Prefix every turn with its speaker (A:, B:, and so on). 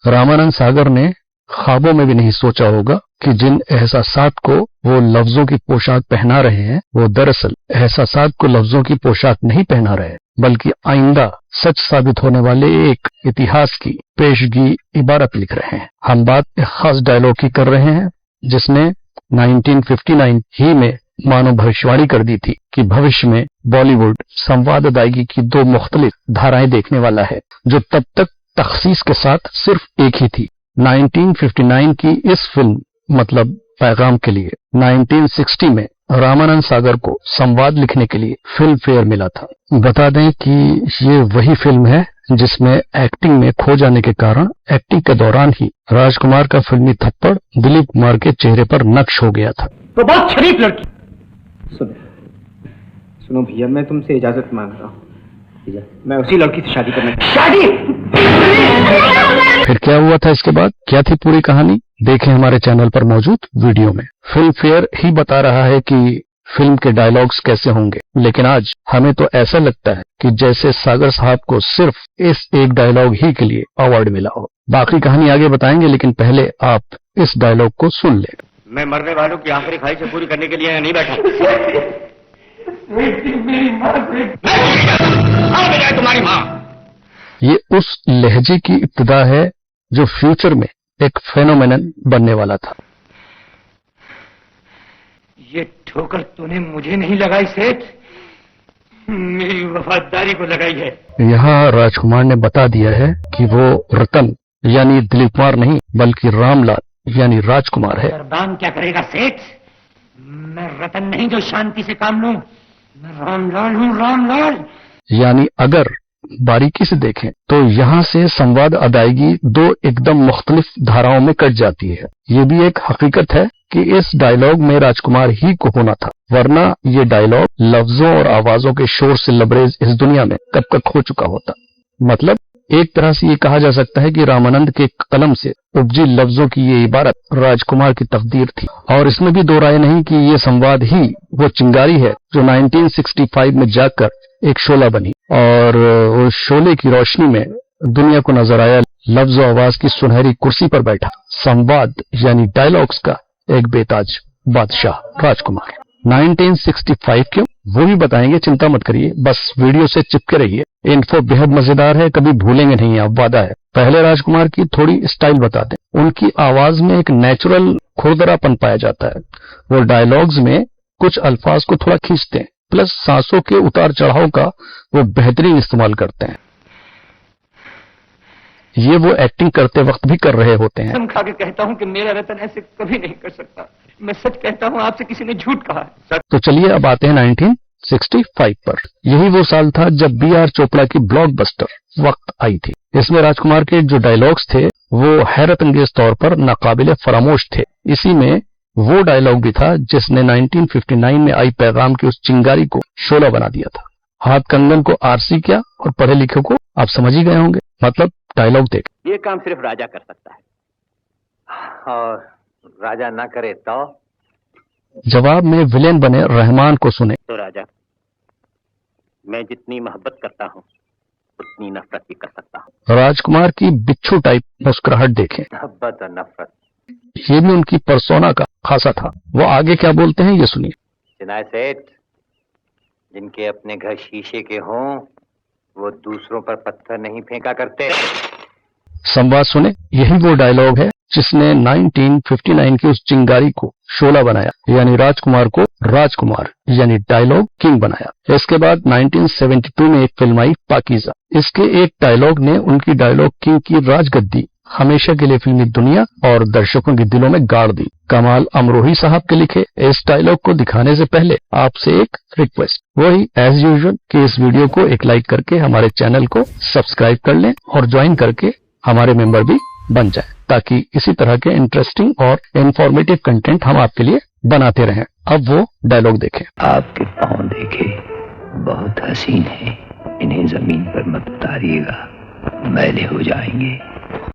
A: रामानंद सागर ने ख्वाबों में भी नहीं सोचा होगा कि जिन एहसासात को वो लफ्जों की पोशाक पहना रहे हैं, वो दरअसल एहसासात को लफ्जों की पोशाक नहीं पहना रहे, बल्कि आइंदा सच साबित होने वाले एक इतिहास की पेशगी इबारत लिख रहे हैं। हम बात एक खास डायलॉग की कर रहे हैं जिसने 1959 ही में मानो भविष्यवाणी कर दी थी कि भविष्य में बॉलीवुड संवाद अदायगी की दो मुख्तलिफ धाराएं देखने वाला है, जो तब तक तखसीस के साथ सिर्फ एक ही थी। 1959 की इस फिल्म मतलब पैगाम के लिए 1960 में रामानंद सागर को संवाद लिखने के लिए फिल्म फेयर मिला था। बता दें कि ये वही फिल्म है जिसमें एक्टिंग में खो जाने के कारण एक्टिंग के दौरान ही राजकुमार का फिल्मी थप्पड़ दिलीप कुमार के चेहरे पर नक्श हो गया था।
B: तो बहुत शरीफ लड़की। सुनो भैया, मैं तुमसे इजाजत मांग रहा हूँ। मैं उसी लड़की से शादी करना चाहता हूँ। शादी!
A: फिर क्या हुआ था इसके बाद, क्या थी पूरी कहानी, देखें हमारे चैनल पर मौजूद वीडियो में। फिल्म फेयर ही बता रहा है कि फिल्म के डायलॉग्स कैसे होंगे, लेकिन आज हमें तो ऐसा लगता है कि जैसे सागर साहब को सिर्फ इस एक डायलॉग ही के लिए अवार्ड मिला हो। बाकी कहानी आगे बताएंगे, लेकिन पहले आप इस डायलॉग को सुन लें।
C: मैं मरने वालों की आखिरी ख्वाहिशें पूरी करने के लिए यहाँ नहीं बैठा। तुम्हारी माँ।
A: ये उस लहजे की इब्तिदा है जो फ्यूचर में एक फेनोमेनन बनने वाला था।
C: ये ठोकर तूने मुझे नहीं लगाई सेठ, मेरी वफादारी को लगाई है।
A: यहाँ राजकुमार ने बता दिया है कि वो रतन यानी दिलीप कुमार नहीं बल्कि रामलाल यानी राजकुमार है।
C: कुर्बान क्या करेगा सेठ, मैं रतन नहीं जो शांति से काम लूं, मैं रामलाल हूँ, रामलाल।
A: यानी अगर बारीकी से देखें तो यहाँ से संवाद अदायगी दो एकदम मुख्तलिफ धाराओं में कट जाती है। ये भी एक हकीकत है कि इस डायलॉग में राजकुमार ही को होना था, वरना ये डायलॉग लफ्जों और आवाजों के शोर से लबरेज इस दुनिया में कब का खो चुका होता। मतलब एक तरह से ये कहा जा सकता है कि रामानंद के कलम से उपजी लफ्जों की ये इबारत राजकुमार की तकदीर थी। और इसमें भी दो राय नहीं कि ये संवाद ही वो चिंगारी है जो 1965 में जाकर एक शोला बनी और उस शोले की रोशनी में दुनिया को नजर आया लफ्ज और आवाज की सुनहरी कुर्सी पर बैठा संवाद यानी डायलॉग्स का एक बेताज बादशाह राजकुमार। 1965 क्यों, वो भी बताएंगे, चिंता मत करिए, बस वीडियो से चिपके रहिए। इन्फो बेहद मजेदार है, कभी भूलेंगे नहीं आप, वादा है। पहले राजकुमार की थोड़ी स्टाइल बता दें। उनकी आवाज में एक नेचुरल खुरदरापन पाया जाता है। वो डायलॉग्स में कुछ अल्फाज को थोड़ा खींचते हैं, प्लस सांसों के उतार चढ़ाव का वो बेहतरीन इस्तेमाल करते हैं। ये वो एक्टिंग करते वक्त भी कर रहे होते हैं।
C: कसम खा के कहता हूँ कि मेरा रतन ऐसे कभी नहीं कर सकता। मैं सच कहता हूँ, आपसे किसी ने झूठ कहा है।
A: तो चलिए अब आते हैं 1965 पर। यही वो साल था जब B.R. चोपड़ा की ब्लॉकबस्टर वक्त आई थी। इसमें राजकुमार के जो डायलॉग्स थे वो हैरत अंगेज तौर पर नाकाबिले फरामोश थे। इसी में वो डायलॉग भी था जिसने 1959 में आई पैगाम की उस चिंगारी को शोला बना दिया था। हाथ कंगन को आरसी क्या और पढ़े लिखे को आप समझ ही गए होंगे। मतलब डायलॉग देख,
C: ये काम सिर्फ राजा कर सकता है और राजा ना करे तो।
A: जवाब में विलेन बने रहमान को सुने
C: तो राजा, मैं जितनी मोहब्बत करता हूँ उतनी नफरत भी कर सकता हूँ।
A: राजकुमार की बिच्छू टाइप मुस्कुराहट देखें।
C: मोहब्बत और नफरत,
A: ये भी उनकी पर्सोना का खासा था। वो आगे क्या बोलते हैं ये सुनिए।
C: चिनाय सेठ, जिनके अपने घर शीशे के हों वो दूसरों पर पत्थर नहीं फेंका करते।
A: संवाद सुने, यही वो डायलॉग है जिसने 1959 की उस चिंगारी को शोला बनाया, यानी राजकुमार को राजकुमार यानी डायलॉग किंग बनाया। इसके बाद 1972 में एक फिल्म आई पाकीज़ा। इसके एक डायलॉग ने उनकी डायलॉग किंग की राजगद्दी हमेशा के लिए फिल्मी दुनिया और दर्शकों के दिलों में गाड़ दी। कमाल अमरोही साहब के लिखे इस डायलॉग को दिखाने से पहले आपसे एक रिक्वेस्ट, वही एज यूजुअल कि इस वीडियो को एक लाइक करके हमारे चैनल को सब्सक्राइब कर लें और ज्वाइन करके हमारे मेंबर भी बन जाए, ताकि इसी तरह के इंटरेस्टिंग और इंफॉर्मेटिव कंटेंट हम आपके लिए बनाते रहें। अब वो डायलॉग देखें।
D: आपके पाँव देखे बहुत हसीन है, इन्हें जमीन पर मत उतारिएगा, मैले हो जाएंगे।